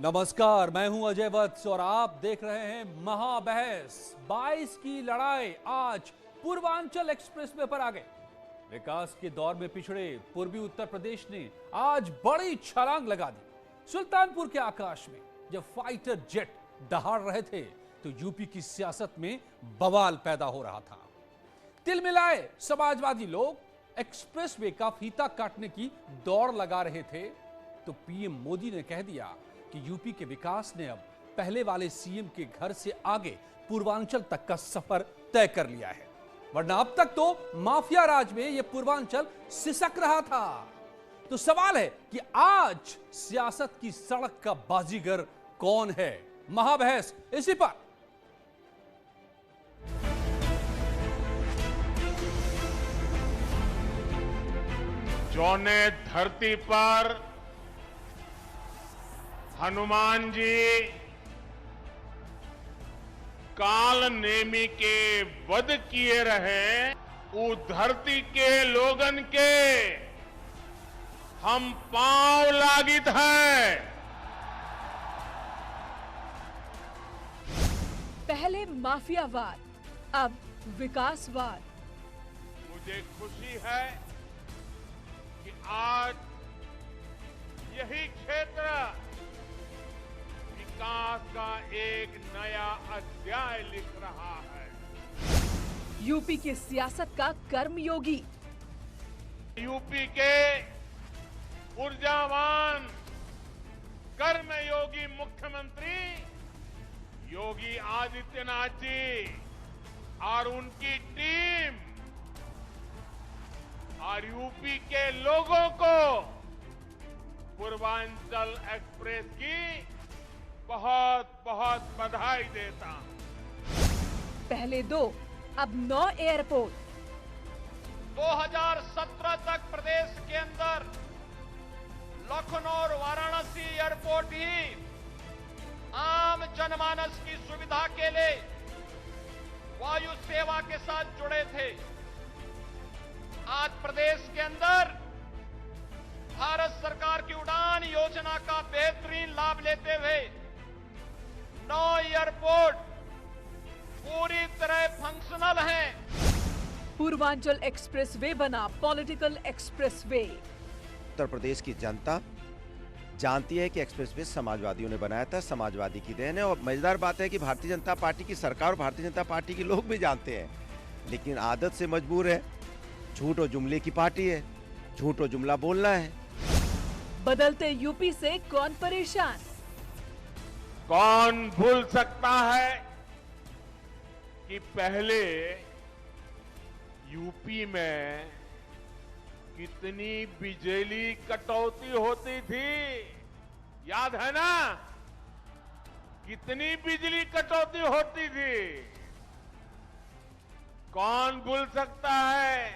नमस्कार, मैं हूं अजय वत्स और आप देख रहे हैं महाबहस। 22 की लड़ाई आज पूर्वांचल एक्सप्रेस वे पर आ गए। विकास के दौर में पिछड़े पूर्वी उत्तर प्रदेश ने आज बड़ी छलांग लगा दी। सुल्तानपुर के आकाश में जब फाइटर जेट दहाड़ रहे थे तो यूपी की सियासत में बवाल पैदा हो रहा था। तिलमिलाए समाजवादी लोग एक्सप्रेस वे का फीता काटने की दौड़ लगा रहे थे तो पीएम मोदी ने कह दिया कि यूपी के विकास ने अब पहले वाले सीएम के घर से आगे पूर्वांचल तक का सफर तय कर लिया है, वरना अब तक तो माफिया राज में यह पूर्वांचल सिसक रहा था। तो सवाल है कि आज सियासत की सड़क का बाजीगर कौन है? महाबहस इसी पर। जो ने धरती पर हनुमान जी काल नेमी के वध किए रहे, उस धरती के लोगन के हम पांव लागित हैं। पहले माफियावाद, अब विकासवाद। मुझे खुशी है कि आज यही क्षेत्र विकास का एक नया अध्याय लिख रहा है। यूपी की सियासत का कर्मयोगी, यूपी के ऊर्जावान कर्मयोगी मुख्यमंत्री योगी आदित्यनाथ जी और उनकी टीम और यूपी के लोगों को पूर्वांचल एक्सप्रेस की बहुत बहुत बधाई देता हूं। पहले 2 अब 9 एयरपोर्ट। 2017 तक प्रदेश के अंदर लखनऊ और वाराणसी एयरपोर्ट ही आम जनमानस की सुविधा के लिए वायु सेवा के साथ जुड़े थे। आज प्रदेश के अंदर भारत सरकार की उड़ान योजना का बेहतरीन लाभ लेते हुए 9 एयरपोर्ट पूरी तरह फंक्शनल हैं। पूर्वांचल एक्सप्रेस वे बना political express way. Uttar Pradesh की जनता जानती है कि एक्सप्रेस वे समाजवादियों ने बनाया था, समाजवादी की देन है। और मजेदार बात है कि भारतीय जनता पार्टी की सरकार और भारतीय जनता पार्टी के लोग भी जानते हैं, लेकिन आदत से मजबूर है। झूठ और जुमले की पार्टी है, झूठ और जुमला बोलना है। बदलते यूपी से कौन परेशान? कौन भूल सकता है कि पहले यूपी में कितनी बिजली कटौती होती थी? याद है ना? कितनी बिजली कटौती होती थी? कौन भूल सकता है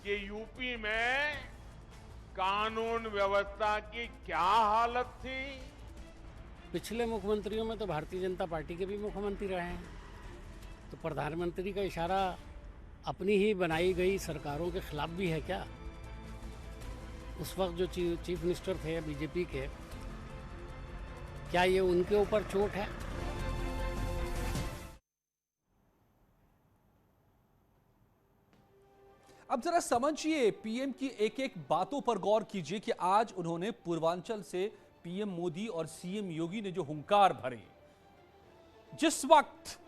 कि यूपी में कानून व्यवस्था की क्या हालत थी? पिछले मुख्यमंत्रियों में तो भारतीय जनता पार्टी के भी मुख्यमंत्री रहे हैं, तो प्रधानमंत्री का इशारा अपनी ही बनाई गई सरकारों के खिलाफ भी है क्या? उस वक्त जो चीफ मिनिस्टर थे बीजेपी के, क्या ये उनके ऊपर चोट है? अब जरा समझिए, पीएम की एक एक बातों पर गौर कीजिए कि आज उन्होंने पूर्वांचल से पीएम मोदी और सीएम योगी ने जो हुंकार भरे, जिस वक्त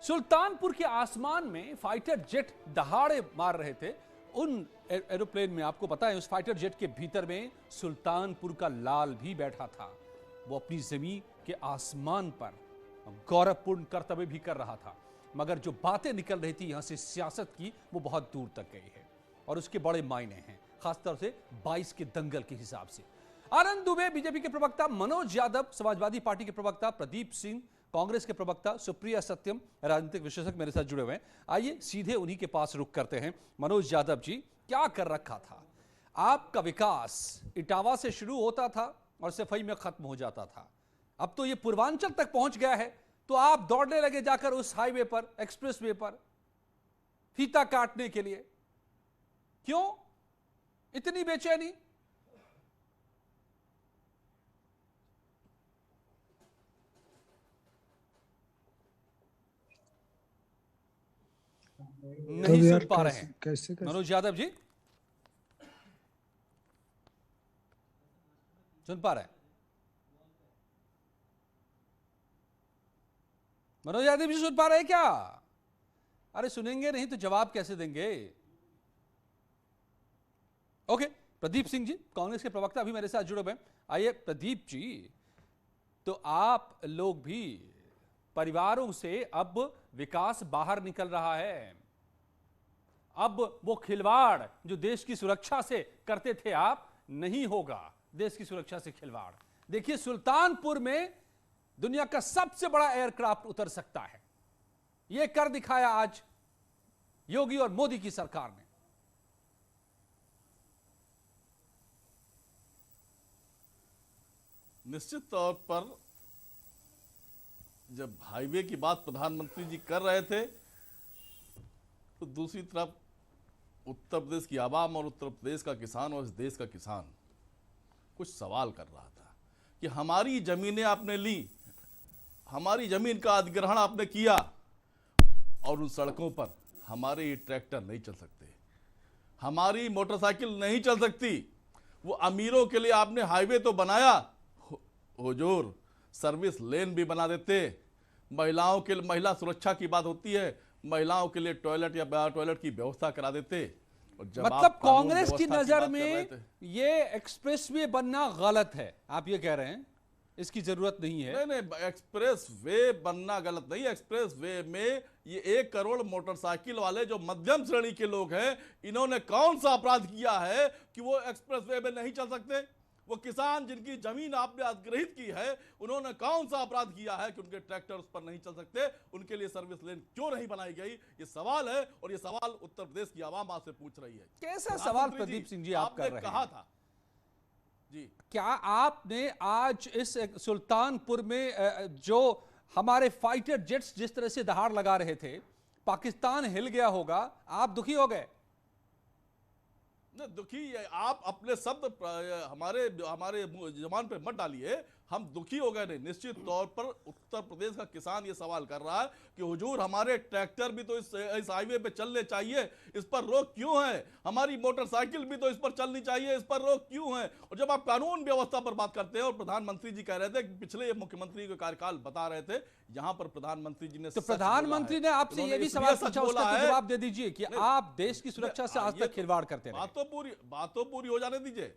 सुल्तानपुर के आसमान में फाइटर जेट दहाड़े मार रहे थे, उन एरोप्लेन में आपको पता है उस फाइटर जेट के भीतर में सुल्तानपुर का लाल भी बैठा था। वो अपनी जमीन के आसमान पर गौरवपूर्ण कर्तव्य भी कर रहा था, मगर जो बातें निकल रही थी यहां से सियासत की, वो बहुत दूर तक गई है और उसके बड़े मायने हैं, खासतौर से 22 के दंगल के हिसाब से। आनंद दुबे बीजेपी के प्रवक्ता, मनोज यादव समाजवादी पार्टी के प्रवक्ता, प्रदीप सिंह कांग्रेस के प्रवक्ता, सुप्रिया सत्यम राजनीतिक विशेषज्ञ मेरे साथ जुड़े हुए हैं। आइए सीधे उन्हीं के पास रुख करते हैं। मनोज यादव जी, क्या कर रखा था? आपका विकास इटावा से शुरू होता था और सफाई में खत्म हो जाता था, अब तो ये पूर्वांचल तक पहुंच गया है, तो आप दौड़ने लगे जाकर उस हाईवे पर, एक्सप्रेस वे पर फीता काटने के लिए। क्यों इतनी बेचैनी? नहीं सुन पा रहे हैं। कैसे मनोज यादव जी सुन पा रहे हैं? मनोज यादव जी सुन पा रहे हैं क्या? अरे सुनेंगे नहीं तो जवाब कैसे देंगे? ओके, प्रदीप सिंह जी कांग्रेस के प्रवक्ता अभी मेरे साथ जुड़े हुए हैं। आइए प्रदीप जी, तो आप लोग भी परिवारों से अब विकास बाहर निकल रहा है, अब वो खिलवाड़ जो देश की सुरक्षा से करते थे आप, नहीं होगा देश की सुरक्षा से खिलवाड़। देखिए सुल्तानपुर में दुनिया का सबसे बड़ा एयरक्राफ्ट उतर सकता है, यह कर दिखाया आज योगी और मोदी की सरकार ने। निश्चित तौर पर जब हाईवे की बात प्रधानमंत्री जी कर रहे थे तो दूसरी तरफ उत्तर प्रदेश की आवाम और उत्तर प्रदेश का किसान और इस देश का किसान कुछ सवाल कर रहा था कि हमारी जमीनें आपने ली, हमारी जमीन का अधिग्रहण आपने किया और उन सड़कों पर हमारे ट्रैक्टर नहीं चल सकते, हमारी मोटरसाइकिल नहीं चल सकती। वो अमीरों के लिए आपने हाईवे तो बनाया, हुजूर सर्विस लेन भी बना देते। महिलाओं के महिला सुरक्षा की बात होती है, महिलाओं के लिए टॉयलेट या टॉयलेट की व्यवस्था करा देते। और जब मतलब कांग्रेस की नजर में ये एक्सप्रेसवे बनना गलत है, आप ये कह रहे हैं? इसकी जरूरत नहीं है? नहीं, एक्सप्रेस वे बनना गलत नहीं। एक्सप्रेस वे में ये 1 करोड़ मोटरसाइकिल वाले जो मध्यम श्रेणी के लोग हैं, इन्होंने कौन सा अपराध किया है कि वो एक्सप्रेस वे में नहीं चल सकते? वो किसान जिनकी जमीन आपने अधिग्रहित की है, उन्होंने कौन सा अपराध किया है कि उनके ट्रैक्टर उस पर नहीं चल सकते? उनके लिए सर्विस लेन क्यों नहीं बनाई गई? ये सवाल है और ये सवाल उत्तर प्रदेश की आवाम आपसे पूछ रही है। कैसा सवाल प्रदीप सिंह जी आप कर रहे हैं? कहा था जी, क्या आपने आज इस सुल्तानपुर में जो हमारे फाइटर जेट्स जिस तरह से दहाड़ लगा रहे थे, पाकिस्तान हिल गया होगा, आप दुखी हो गए? दुखी आप अपने शब्द हमारे जबान पे मत डालिए। हम दुखी हो गए नहीं। निश्चित तौर पर उत्तर प्रदेश का किसान ये सवाल कर रहा है कि हुजूर हमारे ट्रैक्टर भी तो इस हाईवे पे चलने चाहिए, इस पर रोक क्यों है? हमारी मोटरसाइकिल भी तो इस पर चलनी चाहिए, इस पर रोक क्यों है? और जब आप कानून व्यवस्था पर बात करते हैं, और प्रधानमंत्री जी कह रहे थे, पिछले मुख्यमंत्री के कार्यकाल बता रहे थे, यहाँ पर प्रधानमंत्री जी ने तो प्रधानमंत्री ने आपसे ये भी सवाल पूछा, उसका तो जवाब दे दीजिए कि आप देश की सुरक्षा से आज तक खिलवाड़ करते रहे। बात तो पूरी हो जाने दीजिए।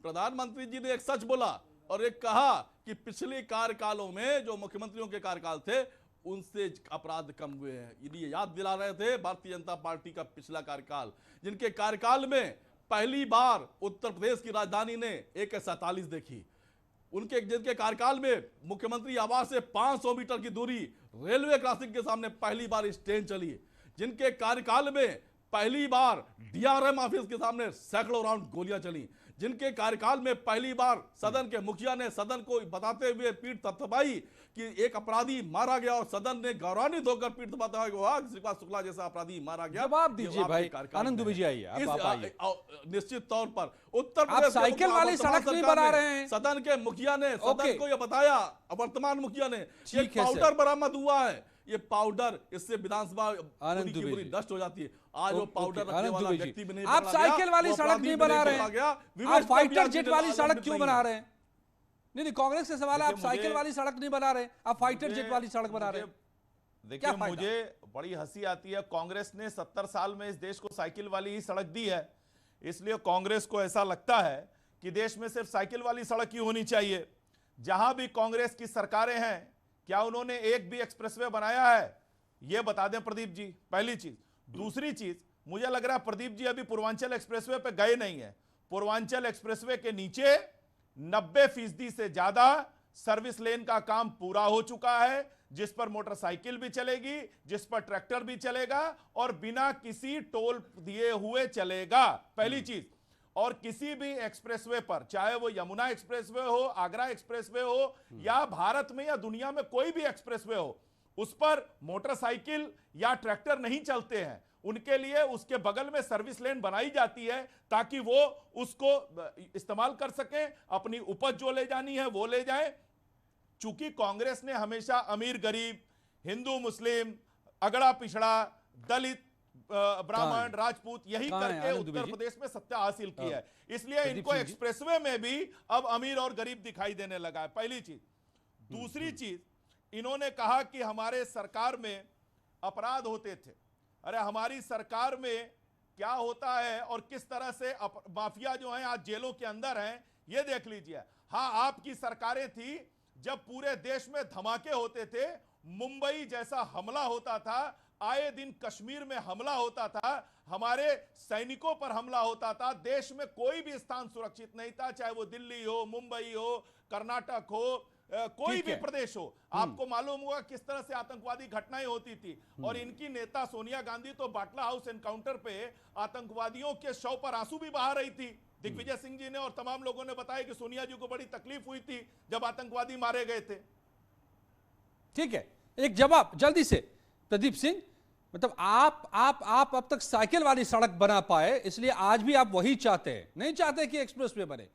प्रधानमंत्री जी ने एक सच बोला और एक कहा कि पिछले कार्यकालों में जो मुख्यमंत्रियों के कार्यकाल थे उनसे अपराध कम हुए हैं। ये याद दिला रहे थे भारतीय जनता पार्टी का पिछला कार्यकाल, जिनके कार्यकाल में पहली बार उत्तर प्रदेश की राजधानी ने AK-47 देखी। उनके जिनके कार्यकाल में मुख्यमंत्री आवास से 500 मीटर की दूरी रेलवे क्रॉसिंग के सामने पहली बार इस ट्रेन चली। जिनके कार्यकाल में पहली बार DRM ऑफिस के सामने सैकड़ों राउंड गोलियां चली। जिनके कार्यकाल में पहली बार सदन के मुखिया ने सदन को बताते हुए पीठ थपथपाई कि एक अपराधी मारा गया और सदन ने गौरवान्वित होकर पीठ थपथपाई हुआ, श्रीपाद शुक्ला जैसा अपराधी मारा गया। जवाब दीजिए भाई, आनंद दुबे जी आइए। निश्चित तौर पर उत्तर प्रदेश साइकिल वाली सड़क नहीं बना रहे हैं। सदन के मुखिया ने सदन को यह बताया, वर्तमान मुखिया ने, एक पाउडर बरामद हुआ है। ये पाउडर, इससे विधानसभा पूरी नष्ट हो जाती है। आज वो पाउडर रखने वाला व्यक्ति भी नहीं, आप साइकिल वाली सड़क नहीं बना रहे हैं, आप फाइटर जेट वाली सड़क क्यों बना रहे हैं? नहीं, कांग्रेस से सवाल है, आप साइकिल वाली सड़क नहीं बना रहे, आप फाइटर जेट वाली सड़क बना रहे हैं। देखिए, मुझे बड़ी हंसी आती है। कांग्रेस ने 70 साल में इस देश को साइकिल वाली ही सड़क दी है, इसलिए कांग्रेस को ऐसा लगता है कि देश में सिर्फ साइकिल वाली सड़क ही होनी चाहिए। जहां भी कांग्रेस की सरकारें हैं, क्या उन्होंने एक भी एक्सप्रेसवे बनाया है? यह बता दें प्रदीप जी, पहली चीज। दूसरी चीज, मुझे लग रहा है प्रदीप जी अभी पूर्वांचल एक्सप्रेसवे पे गए नहीं है। पूर्वांचल एक्सप्रेसवे के नीचे 90% से ज्यादा सर्विस लेन का काम पूरा हो चुका है, जिस पर मोटरसाइकिल भी चलेगी, जिस पर ट्रैक्टर भी चलेगा और बिना किसी टोल दिए हुए चलेगा, पहली चीज। और किसी भी एक्सप्रेसवे पर, चाहे वो यमुना एक्सप्रेसवे हो, आगरा एक्सप्रेसवे हो, या भारत में या दुनिया में कोई भी एक्सप्रेसवे हो, उस पर मोटरसाइकिल या ट्रैक्टर नहीं चलते हैं। उनके लिए उसके बगल में सर्विस लेन बनाई जाती है ताकि वो उसको इस्तेमाल कर सकें, अपनी उपज जो ले जानी है वो ले जाएं। चूंकि कांग्रेस ने हमेशा अमीर गरीब, हिंदू मुस्लिम, अगड़ा पिछड़ा, दलित ब्राह्मण राजपूत यही कहाँ है करके आनंद दुबे उत्तर जी? प्रदेश में सत्ता हासिल की है, इसलिए प्रदीप इनको सिंह जी? एक्सप्रेसवे में भी अब अमीर और गरीब दिखाई देने लगा है, पहली चीज। दूसरी चीज, इन्होंने कहा कि हमारे सरकार में अपराध होते थे। अरे हमारी सरकार में क्या होता है और किस तरह से माफिया जो हैं आज जेलों के अंदर हैं, ये देख लीजिए। हाँ, आपकी सरकारें थी जब पूरे देश में धमाके होते थे, मुंबई जैसा हमला होता था, आए दिन कश्मीर में हमला होता था, हमारे सैनिकों पर हमला होता था, देश में कोई भी स्थान सुरक्षित नहीं था, चाहे वो दिल्ली हो, मुंबई हो, कर्नाटक हो, कोई भी प्रदेश हो। आपको मालूम होगा किस तरह से आतंकवादी घटनाएं होती थी। और इनकी नेता सोनिया गांधी तो बाटला हाउस एनकाउंटर पे आतंकवादियों के शव पर आंसू भी बहा रही थी। दिग्विजय सिंह जी ने और तमाम लोगों ने बताया कि सोनिया जी को बड़ी तकलीफ हुई थी जब आतंकवादी मारे गए थे। ठीक है, एक जवाब जल्दी से प्रदीप सिंह, मतलब आप अब तक साइकिल वाली सड़क बना पाए, इसलिए आज भी आप वही चाहते हैं, नहीं चाहते कि एक्सप्रेस वे बने,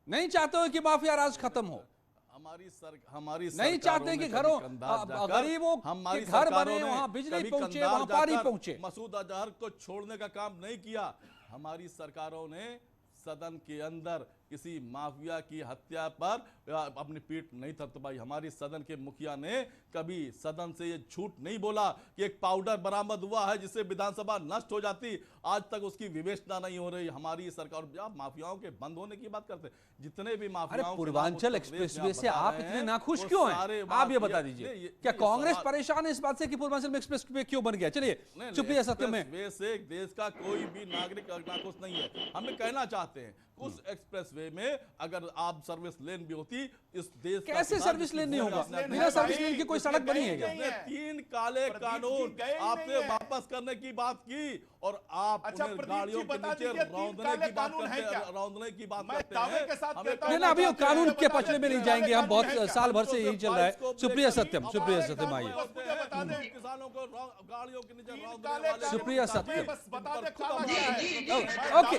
नहीं चाहते हो कि माफिया राज खत्म हो, हमारी नहीं चाहते कि घरों गरीबों के घर बने, वहां बिजली पहुंचे, वहां पानी पहुंचे। मसूद अजहर को छोड़ने का काम नहीं किया। हमारी सरकारों ने सदन के अंदर किसी माफिया की हत्या पर अपनी पीठ नहीं थपथपाई। हमारी सदन के मुखिया ने कभी सदन से ये झूठ नहीं बोला कि एक पाउडर बरामद हुआ है जिससे विधानसभा नष्ट हो जाती, आज तक उसकी विवेचना नहीं हो रही। हमारी सरकार आप माफियाओं के बंद होने की बात करते, जितने भी माफियाओं, पूर्वांचल एक्सप्रेसवे से आप इतने नाखुश क्यों हैं? आप ये बता दीजिए, क्या कांग्रेस परेशान है इस बात से कि पूर्वांचल में एक्सप्रेसवे क्यों बन गया? चलिए सुप्रिया सत्यम में से देश का कोई भी नागरिक नाखुश नहीं है। हम कहना चाहते हैं उस एक्सप्रेसवे में अगर आप सर्विस लेन भी होती, इस देश कैसे सर्विस लेन नहीं होगा? बिना सर्विस लेन की कोई सड़क बनी है क्या? 3 काले कानून आपने वापस करने की बात की और आप गाड़ियों के नीचे रौंदने की बात करते हैं। नहीं, अभी कानून के पचड़े में नहीं जाएंगे हम, बहुत साल भर से यही चल रहा है। सुप्रिया सत्यम आइए। किसानों को गाड़ियों के नीचे रौंदने वाले सुप्रिया सत्यम, ओके,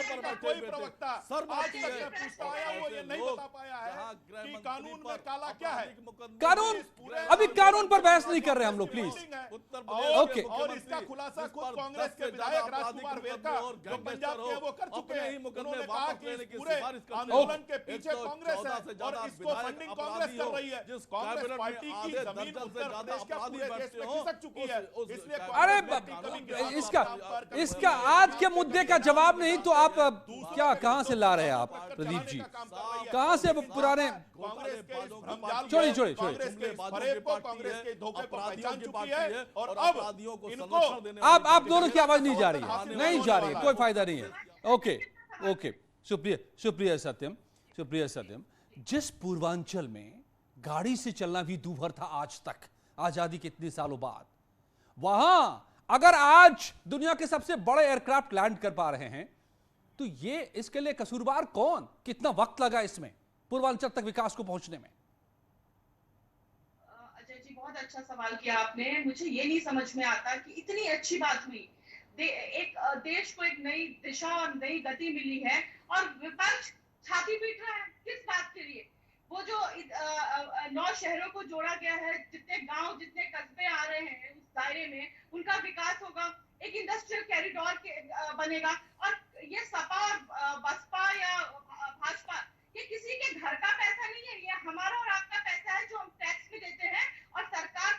कोई प्रवक्ता आज तक मैं पूछता आया वो ये नहीं बता पाया है कि कानून में काला क्या है। कानून, अभी कानून पर बहस नहीं कर रहे हम लोग, प्लीज। ओके, और इसका खुलासा खुद कांग्रेस के विधायक राजकुमार वेरका जो पंजाब के वो कर चुके हैं। उन्होंने कहा कि इस पूरे आंदोलन के पीछे कांग्रेस है और इसको फंडिंग कांग्रेस कर रही है। कांग्रेस पार्टी की जमीन उत्तर प्रदेश के पूरे देश में खिसक चुकी है, इसलिए अरे इसका आज के मुद्दे का जवाब नहीं तो आप क्या कहां से ला रहे हैं आप प्रदीप जी? कहां से पुराने छोड़िए कांग्रेस के धोखे को पहचान चुकी है और अब इनको आप दोनों की आवाज नहीं जा रही है, नहीं जा रही है, कोई फायदा नहीं है। ओके, सुप्रिया सत्यम, जिस पूर्वांचल में गाड़ी से चलना भी दूभर था आज तक, आजादी के इतने सालों बाद, वहां अगर आज दुनिया के सबसे बड़े एयरक्राफ्ट लैंड कर पा रहे हैं तो ये इसके लिए कसूरवार कौन? कितना वक्त लगा इसमें पूर्वांचल तक विकास को पहुंचने में? अजय जी, बहुत अच्छा सवाल किया आपने। मुझे ये नहीं समझ में आता कि इतनी अच्छी बात हुई, एक देश को एक नई दिशा और नई गति मिली है और विपक्ष छाती पीट रहा है। किस बात के लिए? वो जो 9 शहरों को जोड़ा गया है, जितने गांव, जितने कस्बे आ रहे हैं उस दायरे में, उनका विकास होगा, एक इंडस्ट्रियल कॉरिडोर बनेगा। और ये सपा और बसपा या भाजपा, ये किसी के घर का पैसा नहीं है, ये हमारा और आपका पैसा है जो हम टैक्स में देते हैं और सरकार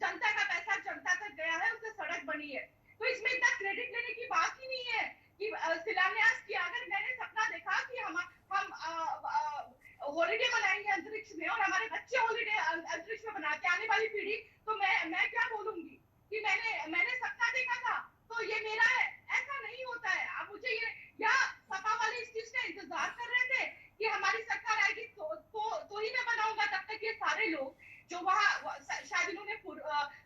जनता का पैसा जनता तक गया है, उससे सड़क बनी है। तो इसमें इतना क्रेडिट लेने की बात ही नहीं है कि शिलान्यास किया। अगर मैंने सपना देखा कि हम हॉलिडे मनाएंगे अंतरिक्ष में और हमारे बच्चे हॉलिडे अंतरिक्ष में बनाते आने वाली पीढ़ी, तो मैं क्या बोलूंगी कि मैंने सपना देखा था तो ये मेरा है। ऐसा नहीं होता है। अब मुझे ये, या सपा वाले इस चीज का इंतजार कर रहे थे कि हमारी सरकार आएगी तो ही मैं बनाऊंगा, तब तक ये सारे लोग जो वहाँ, शायद इन्होंने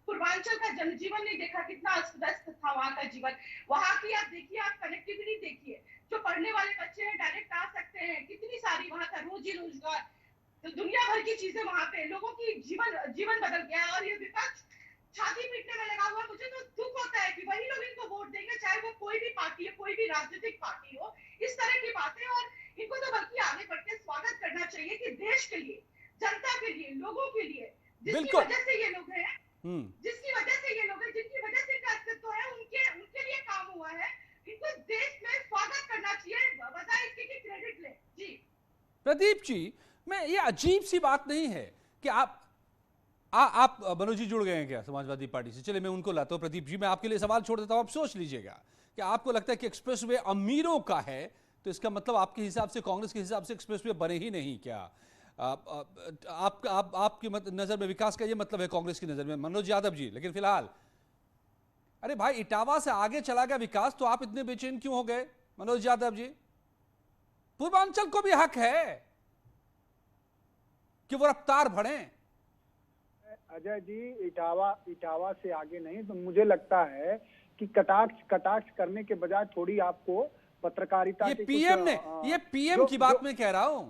पूर्वांचल का जनजीवन नहीं देखा, कितना अस्त व्यस्त था वहाँ का जीवन। वहाँ की आप देखिए, आप कनेक्टिविटी देखिए, जो पढ़ने वाले बच्चे हैं डायरेक्ट आ सकते हैं, कितनी सारी वहाँ का रोजी रोजगार, तो दुनिया भर की चीजें वहाँ पे, लोगों की जीवन बदल गया है। और ये विपक्ष छाती पीटने में लगा हुआ। मुझे तो दुख होता है कि वही लोग इनको वोट देंगे, चाहे वो कोई भी पार्टी हो, कोई भी राजनीतिक पार्टी हो, इस तरह की बातें। और इनको तो बल्कि आगे बढ़ के स्वागत करना चाहिए कि देश के लिए, जनता के लिए, लोगों के लिए, जिसकी वजह से ये लोग हैं, जिनकी प्रदीप जी, मैं ये अजीब सी बात नहीं है कि आप मनोज जी जुड़ गए हैं क्या समाजवादी पार्टी से? चलिए मैं उनको लाता हूं। प्रदीप जी, मैं आपके लिए सवाल छोड़ देता हूं, आप सोच लीजिएगा कि आपको लगता है कि एक्सप्रेसवे अमीरों का है, तो इसका मतलब आपके हिसाब से, कांग्रेस के हिसाब से एक्सप्रेसवे बने ही नहीं क्या? आपकी नजर में विकास का ये मतलब है कांग्रेस की नजर में, मनोज यादव जी? लेकिन फिलहाल अरे भाई, इटावा से आगे चला गया विकास, तो आप इतने बेचैन क्यों हो गए मनोज यादव जी? पूर्वांचल को भी हक है कि वो रफ्तार बढ़े। अजय जी, इटावा से आगे नहीं, तो मुझे लगता है कि कटाक्ष करने के बजाय थोड़ी आपको पत्रकारिता ये पीएम की बात मैं कह रहा हूं,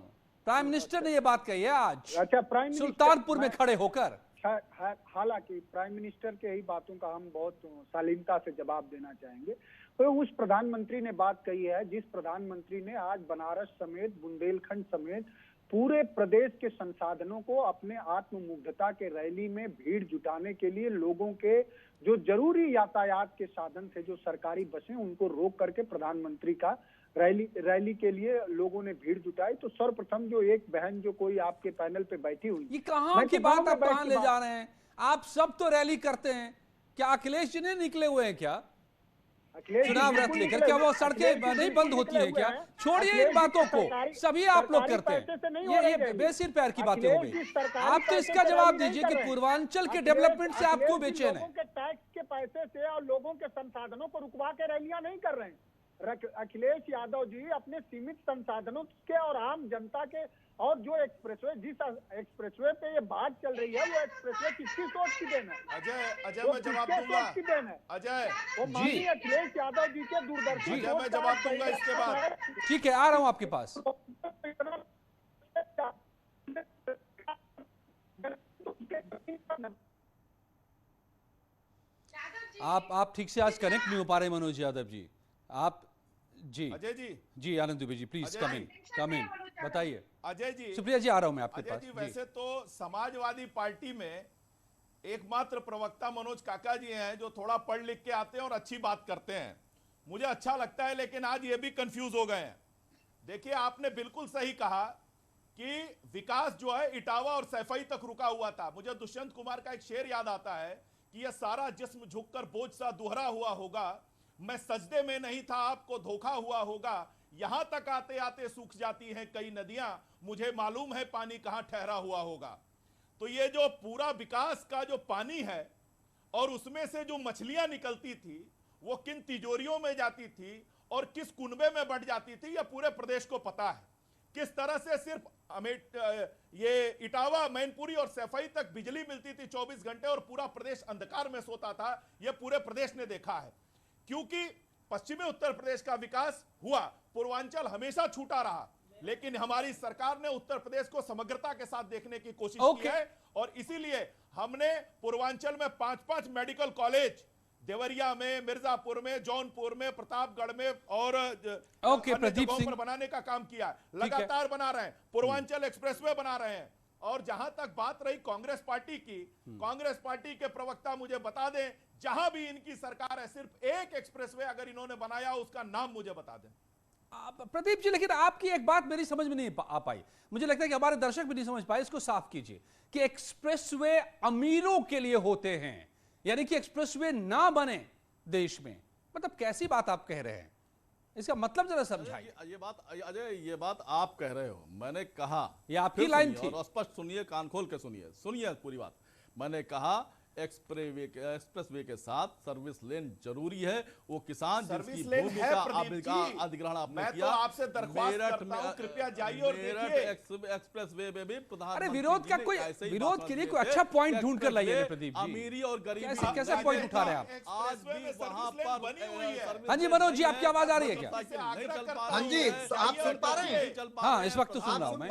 प्राइम मिनिस्टर ने ये बात कही है आज। अच्छा, प्राइम मिनिस्टर सुल्तानपुर में खड़े होकर। हालांकि प्राइम मिनिस्टर के ही बातों का हम बहुत शालीनता से जवाब देना चाहेंगे। तो उस प्रधानमंत्री ने बात कही है, जिस प्रधानमंत्री ने आज बनारस समेत, बुंदेलखंड समेत पूरे प्रदेश के संसाधनों को अपने आत्ममुग्धता के रैली में भीड़ जुटाने के लिए, लोगों के जो जरूरी यातायात के साधन थे, जो सरकारी बसें, उनको रोक करके प्रधानमंत्री का रैली के लिए लोगों ने भीड़ जुटाई। तो सर्वप्रथम जो एक बहन जो कोई आपके पैनल पे बैठी हुई, ये कहां की बात आप कहां ले जा रहे हैं? आप सब तो रैली करते हैं, क्या अखिलेश जी नहीं निकले हुए हैं क्या चुनाव रथ लेकर? क्या वो सड़कें नहीं बंद होती है क्या? छोड़िए इन बातों को, सभी आप लोग करते हैं, ये बेसिर पैर की बातें हो गई। आप तो इसका जवाब दीजिए कि पूर्वांचल के डेवलपमेंट से आप क्यों बेचैन है? टैक्स के पैसे से और लोगों के संसाधनों को रुकवा के रैलियां नहीं कर रहे हैं। अखिलेश यादव जी अपने सीमित संसाधनों के और आम जनता के, और जो एक्सप्रेसवे, जिस एक्सप्रेसवे पे ये बात चल रही है, वो एक्सप्रेसवे किसकी सोच की देन है? अजय मैं जवाब दूंगा। अजय, वो माननीय अखिलेश यादव जी के दूरदर्शन। अजय मैं जवाब दूंगा इसके बाद। ठीक है, आ रहा हूं आपके पास। आप ठीक से आज कनेक्ट नहीं हो पा रहे मनोज यादव जी। आप जी, अजय जी आनंद दुबे जी, प्लीज कम इन बताइए। अजय जी, सुप्रिया जी, आ रहा हूं मैं आपके पास। जी, वैसे तो समाजवादी पार्टी में एकमात्र प्रवक्ता मनोज काका जी हैं जो थोड़ा पढ़ लिख के आते हैं और अच्छी बात करते हैं, मुझे अच्छा लगता है। लेकिन आज ये भी कंफ्यूज हो गए हैं। देखिए, आपने बिल्कुल सही कहा कि विकास जो है इटावा और सैफई तक रुका हुआ था। मुझे दुष्यंत कुमार का एक शेर याद आता है कि यह सारा जिस्म झुककर बोझ सा दोहरा हुआ होगा, मैं सजदे में नहीं था आपको धोखा हुआ होगा, यहां तक आते आते सूख जाती हैं कई नदियां, मुझे मालूम है पानी कहां ठहरा हुआ होगा। तो ये जो पूरा विकास का जो पानी है और उसमें से जो मछलियां निकलती थी, वो किन तिजोरियों में जाती थी और किस कुनबे में बढ़ जाती थी, यह पूरे प्रदेश को पता है। किस तरह से सिर्फ ये इटावा, मैनपुरी और सैफई तक बिजली मिलती थी 24 घंटे और पूरा प्रदेश अंधकार में सोता था, यह पूरे प्रदेश ने देखा है। क्योंकि पश्चिमी उत्तर प्रदेश का विकास हुआ, पूर्वांचल हमेशा छूटा रहा, लेकिन हमारी सरकार ने उत्तर प्रदेश को समग्रता के साथ देखने की कोशिश की है। और इसीलिए हमने पूर्वांचल में 5-5 मेडिकल कॉलेज, देवरिया में, मिर्जापुर में, जौनपुर में, प्रतापगढ़ में और प्रदीप सिंह पर बनाने का काम किया, लगातार बना रहे हैं। पूर्वांचल एक्सप्रेसवे बना रहे हैं। और जहां तक बात रही कांग्रेस पार्टी की, कांग्रेस पार्टी के प्रवक्ता मुझे बता दें, जहां भी इनकी सरकार है, सिर्फ एक एक्सप्रेसवे अगर इन्होंने बनाया, उसका नाम मुझे बता दें। प्रदीप जी, लेकिन आपकी एक बात मेरी समझ में नहीं आ पाई, मुझे लगता है कि हमारे दर्शक भी नहीं समझ पाए, इसको साफ कीजिए कि एक्सप्रेसवे अमीरों के लिए होते हैं, यानी कि एक्सप्रेसवे ना बने देश में, मतलब कैसी बात आप कह रहे हैं? इसका मतलब जरा समझाइए। ये बात अजय, ये बात आप कह रहे हो, मैंने कहा, ये आपकी लाइन थी, और स्पष्ट सुनिए, कान खोल के सुनिए पूरी बात। मैंने कहा एक्सप्रेसवे के साथ सर्विस लेन जरूरी है। वो किसान जिसकी भूमि का अधिग्रहण आपने किया, तो आपसे दरख्वास्त करता हूं, कृपया जाइए और देखिए एक्सप्रेसवे में भी प्रधानमंत्री। अरे विरोध का कोई, विरोध के लिए कोई अच्छा पॉइंट ढूंढ कर लाइए प्रदीप जी। अमीरी और गरीबी कैसे पॉइंट उठा रहे हैं आप? आज भी वहां पर बनी हुई है। हाँ जी मनोज जी, आपकी आवाज आ रही है क्या? हाँ जी, आप सुन पा रहे हैं? हाँ, इस वक्त तो सुन रहा हूं मैं।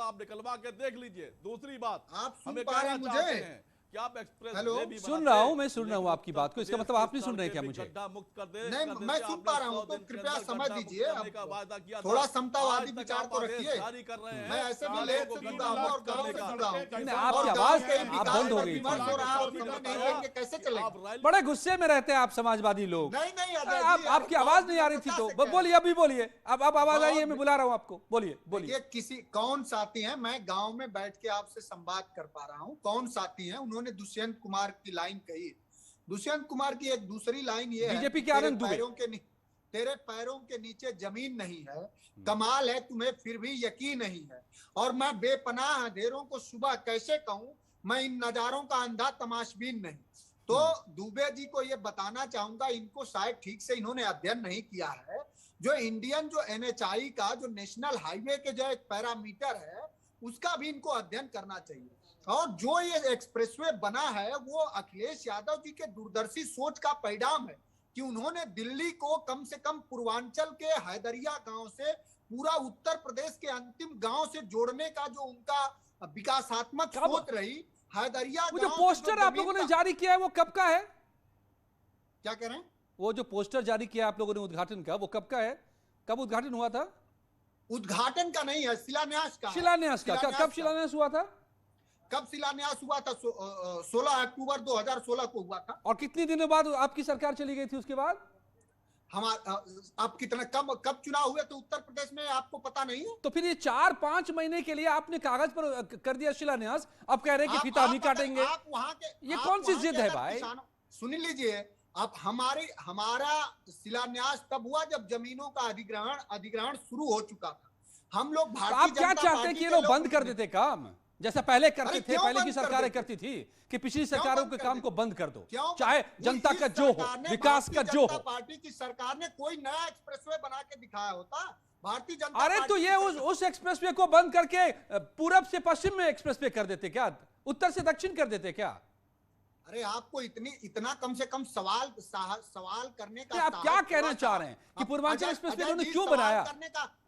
आप निकलवा के देख लीजिए। दूसरी बात, आप सुन पा रहे हैं मुझे? कि आप एक्सप्रेस हेलो, वे भी सुन रहा हूं, मैं सुन रहा हूं आपकी बात को। इसका मतलब आप नहीं सुन रहे क्या मुझे? गड्ढा मुक्त कर दे। नहीं, मैं सुन पा रहा हूं, तो कृपया समझ लीजिए। थोड़ा समतावादी विचार तो रखिए। मैं ऐसे भी लेट से जुड़ा हूं और गांव से जुड़ा हूं। आपकी आवाज आप बंद हो गई विमर्श हो रहा है और समय नहीं देंगे, कैसे चलेगा? बड़े गुस्से में रहते हैं आप समाजवादी लोग। नहीं नहीं आप आपकी आवाज नहीं आ रही थी तो बोलिए, अभी बोलिए। अब आवाज आई है, मैं बुला रहा हूं आपको। बोलिए बोलिए। ये किसी कौन साथी हैं, मैं गांव में बैठ के आपसे संवाद कर पा रहा हूं। कौन साथी हैं? उन्होंने दुष्यंत कुमार की लाइन कही। दुष्यंत कुमार की एक दूसरी लाइन ये है, बीजेपी के आनंद दुबे, तेरे पैरों के नीचे जमीन नहीं है, कमाल है तुम्हें फिर भी यकीन नहीं है, और मैं बेपनाह अंधेरों को सुबह कैसे कहूं, मैं इन नजारों का अंधा तमाशबीन नहीं। तो दुबे जी को ये बताना चाहूंगा, इनको शायद ठीक से इन्होंने अध्ययन नहीं किया है। जो इंडियन जो NHI का जो नेशनल हाईवे के जो एक पैरामीटर है, उसका भी इनको अध्ययन करना चाहिए। और जो ये एक्सप्रेसवे बना है वो अखिलेश यादव जी के दूरदर्शी सोच का परिणाम है कि उन्होंने दिल्ली को कम से कम पूर्वांचल के हैदरिया गांव से पूरा उत्तर प्रदेश के अंतिम गांव से जोड़ने का जो उनका विकासात्मक सोच रही। हैदरिया वो जो पोस्टर आप लोगों ने जारी किया है वो कब का है? क्या कह रहे हैं? वो जो पोस्टर जारी किया आप लोगों ने उद्घाटन का, वो कब का है? कब उद्घाटन हुआ था? उद्घाटन का नहीं है, शिलान्यास का। शिलान्यास का। कब शिलान्यास हुआ था? कब शिलान्यास हुआ था? 16 अक्टूबर 2016 को हुआ था। और कितने दिनों बाद आपकी सरकार चली गई थी उसके बाद? आप कितना कब चुनाव हुए तो उत्तर प्रदेश में आपको पता नहीं है? तो फिर ये 4-5 महीने के लिए आपने कागज पर कर दिया शिलान्यास, अब कह रहे हैं कि फीता नहीं काटेंगे। आप वहां के, ये कौन सी जिद है भाई? सुन लीजिए, अब हमारा शिलान्यास तब हुआ जब जमीनों का अधिग्रहण शुरू हो चुका था। हम लोग भारतीय आप क्या चाहते हैं कि ये लोग बंद कर देते काम, जैसा पहले करते थे, पहले की सरकारें करती थी कि पिछली सरकारों के काम को बंद कर दो, चाहे जनता का जो हो, विकास का जो हो। पार्टी की सरकार ने कोई नया एक्सप्रेसवे बना के दिखाया होता? भारतीय जनता अरे तो ये उस एक्सप्रेसवे को बंद करके पूरब से पश्चिम में एक्सप्रेसवे कर देते क्या? उत्तर से दक्षिण कर देते क्या? अरे आपको इतना कम से कम सवाल करने का, आप क्या कहना चाह रहे हैं कि पूर्वांचल एक्सप्रेसवे उन्होंने क्यों बनाया?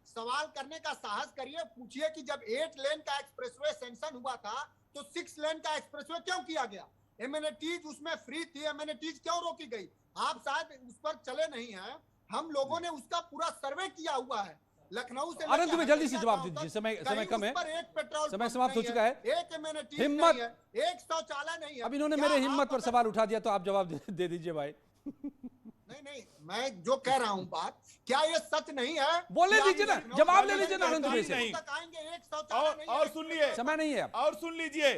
सवाल करने का साहस करिए, पूछिए कि जब 8 लेन का एक्सप्रेसवे सैंक्शन हुआ था तो 6 लेन का एक्सप्रेसवे क्यों किया गया? एमिनिटीज उसमें फ्री थी, एमिनिटीज क्यों रोकी गई? आप शायद उस पर चले नहीं हैं, हम लोगों ने उसका पूरा सर्वे किया हुआ है। लखनऊ से आनंद में जल्दी से जवाब दीजिए, समय कम है, समय समाप्त हो चुका है। हिम्मत, एक शौचालय नहीं है। अब इन्होंने मेरे हिम्मत पर सवाल उठा दिया तो आप जवाब दे दीजिए भाई। नहीं, मैं जो कह रहा हूं बात, क्या ये सच नहीं है? बोलने दीजिए ना, जवाब ले लीजिए ना आनंद में से। और सुन लिए, समय नहीं है। और सुन लीजिए,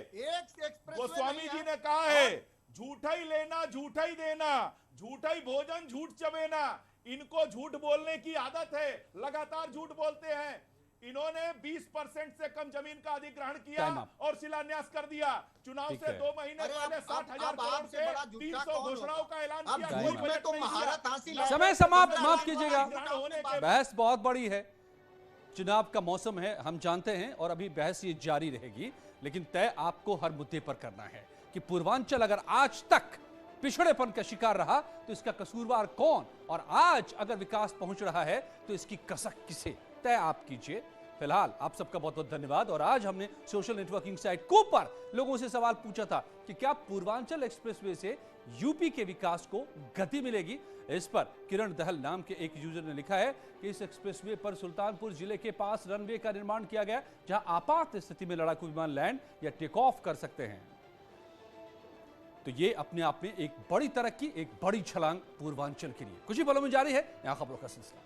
वो स्वामी जी ने कहा है, झूठा ही लेना झूठा ही देना, झूठा ही भोजन झूठ चबेना। इनको झूठ बोलने की आदत है, लगातार झूठ बोलते हैं। इन्होंने 20% से कम जमीन का अधिग्रहण किया और शिलान्यास कर दिया। चुनाव से 2 महीने पहले 60,000 करोड़ से 300 घोषणाओं का ऐलान किया। समय समाप्त, माफ कीजिएगा। बहस बहुत बड़ी है, चुनाव का मौसम है, हम जानते हैं, और अभी बहस ये जारी रहेगी। लेकिन तय आपको हर मुद्दे पर करना है कि पूर्वांचल अगर आज तक पिछड़ेपन का शिकार रहा तो इसका कसूरवार कौन, और आज अगर विकास पहुंच रहा है तो इसकी कसक किसे, तय आप कीजिए। फिलहाल आप सबका बहुत बहुत धन्यवाद। और आज हमने सोशल नेटवर्किंग साइट को पर लोगों से सवाल पूछा था कि क्या पूर्वांचल एक्सप्रेसवे से यूपी के विकास को गति मिलेगी। इस पर किरण दहल नाम के एक यूजर ने लिखा है कि इस एक्सप्रेसवे पर सुल्तानपुर जिले के पास रनवे का निर्माण किया गया, जहां आपात स्थिति में लड़ाकू विमान लैंड या टेक ऑफ कर सकते हैं। तो ये अपने आप में एक बड़ी तरक्की, एक बड़ी छलांग पूर्वांचल के लिए। कुछ ही पलों में जारी है यहां खबरों का सिलसिला।